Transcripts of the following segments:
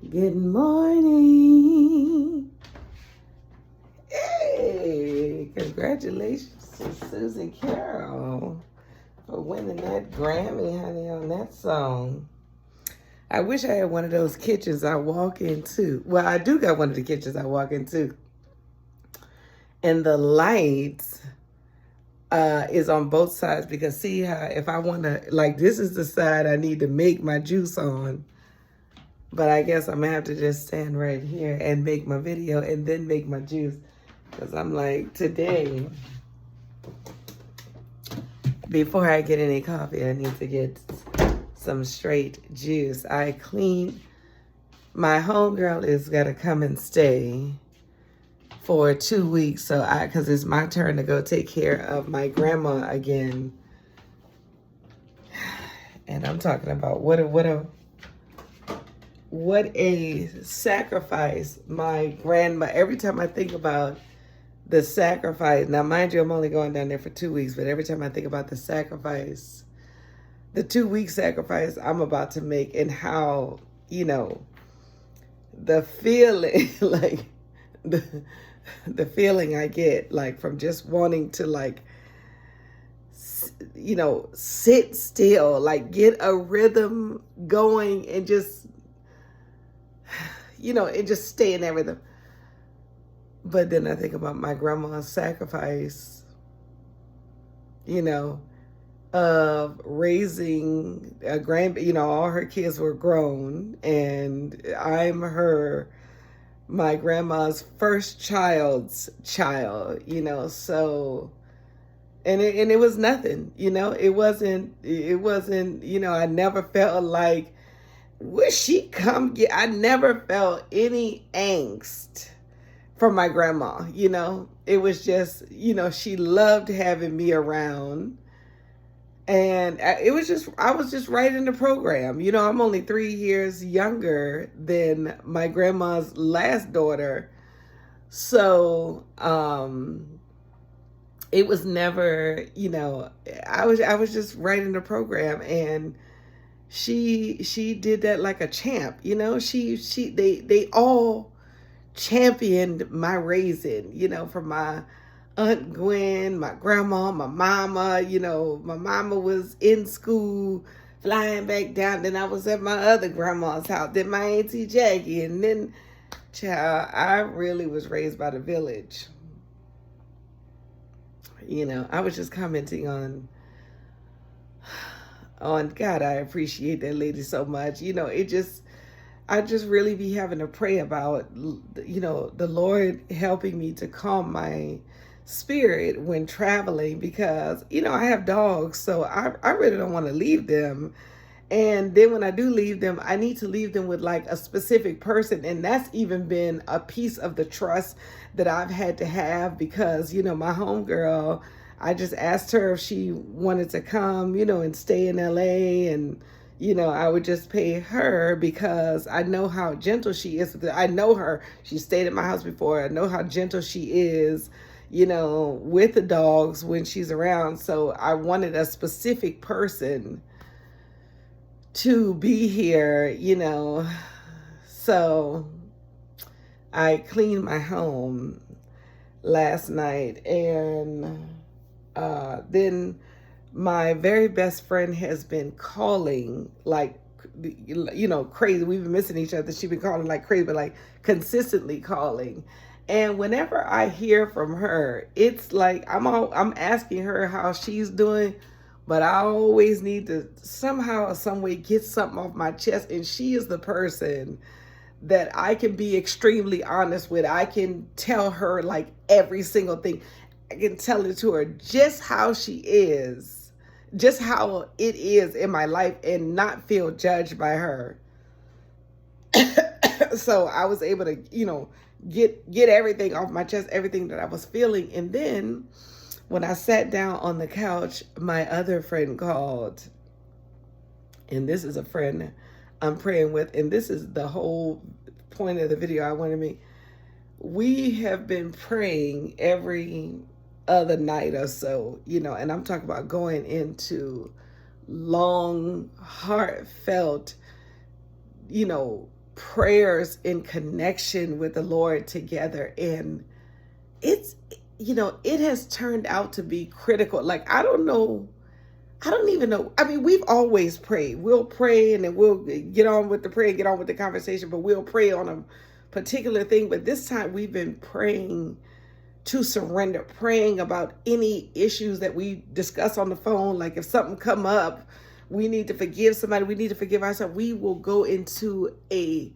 Good morning. Hey, congratulations to Susan Carroll for winning that Grammy, honey, on that song. I wish I had one of those kitchens I walk into. Well, I do got one of the kitchens I walk into. And the lights is on both sides because see how if I want to, like this is the side I need to make my juice on. But I guess I'm going to have to just stand right here and make my video and then make my juice. Because I'm like, today, before I get any coffee, I need to get some straight juice. I clean. My homegirl is going to come and stay for 2 weeks. So because it's my turn to go take care of my grandma again. And I'm talking about what a sacrifice my grandma, every time I think about the sacrifice, now mind you, I'm only going down there for 2 weeks, but every time I think about the sacrifice, the 2 week sacrifice I'm about to make and how, the feeling, like the feeling I get, like from just wanting to sit still, like get a rhythm going and just, and just stay in that rhythm. But then I think about my grandma's sacrifice, of raising a all her kids were grown and I'm my grandma's first child's child, so, and it was nothing, it wasn't, I never felt like, would she come get, I never felt any angst from my grandma, it was just, she loved having me around. And I was just right in the program. I'm only 3 years younger than my grandma's last daughter. So, it was never, I was just right in the program, and she did that like a champ, they all championed my raising, from my Aunt Gwen, my grandma, my mama. My mama was in school, flying back down. Then I was at my other grandma's house. Then my Auntie Jackie. And then, child, I really was raised by the village. I was just commenting on God, I appreciate that lady so much. I just really be having to pray about, the Lord helping me to calm my spirit when traveling because, I have dogs, so I really don't want to leave them. And then when I do leave them, I need to leave them with like a specific person. And that's even been a piece of the trust that I've had to have because, my homegirl, I just asked her if she wanted to come, and stay in LA, and I would just pay her because I know how gentle she is. I know her. She stayed at my house before. I know how gentle she is, with the dogs when she's around. So I wanted a specific person to be here, So I cleaned my home last night, and then my very best friend has been calling like, crazy. We've been missing each other. She's been calling like crazy, but like consistently calling. And whenever I hear from her, it's like I'm asking her how she's doing, but I always need to somehow or some way get something off my chest. And she is the person that I can be extremely honest with. I can tell her like every single thing. I can tell it to her just how she is, just how it is in my life, and not feel judged by her. So I was able to, get everything off my chest, everything that I was feeling. And then when I sat down on the couch, my other friend called. And this is a friend I'm praying with. And this is the whole point of the video I want to make. We have been praying every other night or so, and I'm talking about going into long, heartfelt, prayers in connection with the Lord together. And it's, it has turned out to be critical. Like, I don't even know. I mean, we've always prayed. We'll pray and then we'll get on with the prayer, get on with the conversation, but we'll pray on a particular thing. But this time we've been praying to surrender, praying about any issues that we discuss on the phone. Like if something come up, we need to forgive somebody, we need to forgive ourselves. We will go into a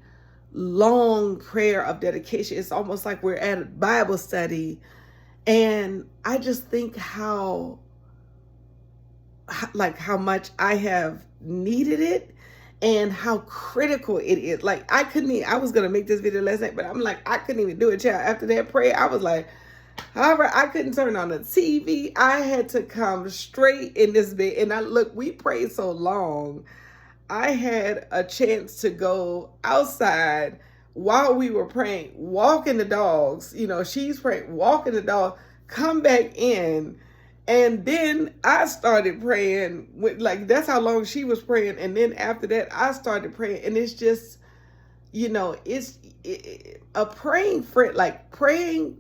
long prayer of dedication. It's almost like we're at a Bible study. And I just think how much I have needed it and how critical it is. Like I was going to make this video last night, but I'm like, I couldn't even do it, child. After that prayer, I was like, however, I couldn't turn on the TV. I had to come straight in this bed. And we prayed so long. I had a chance to go outside while we were praying, walking the dogs. She's praying, walking the dog, come back in. And then I started praying that's how long she was praying. And then after that, I started praying. And it's just, it's a praying friend, like praying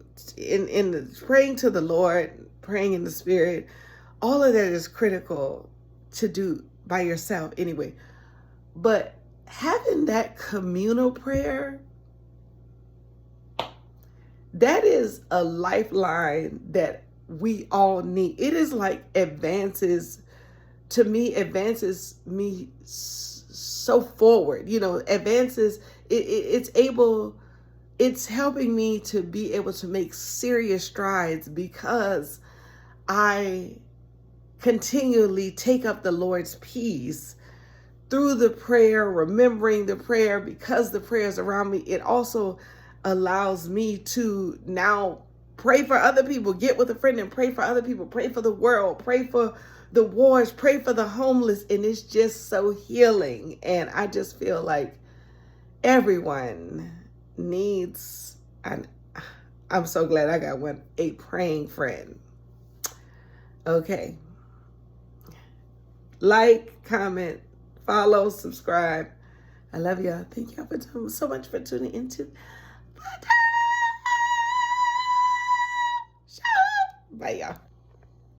praying to the Lord, praying in the Spirit. All of that is critical to do by yourself anyway. But having that communal prayer, that is a lifeline that we all need. It is like advances me so forward, advances. It's helping me to be able to make serious strides because I continually take up the Lord's peace through the prayer, remembering the prayer. Because the prayer is around me, it also allows me to now pray for other people, get with a friend and pray for other people, pray for the world, pray for the wars, pray for the homeless. And it's just so healing. And I just feel like everyone needs, and I'm so glad I got a praying friend. Okay. Like, comment, follow, subscribe. I love y'all. Thank y'all so much for tuning into the show. Bye, y'all.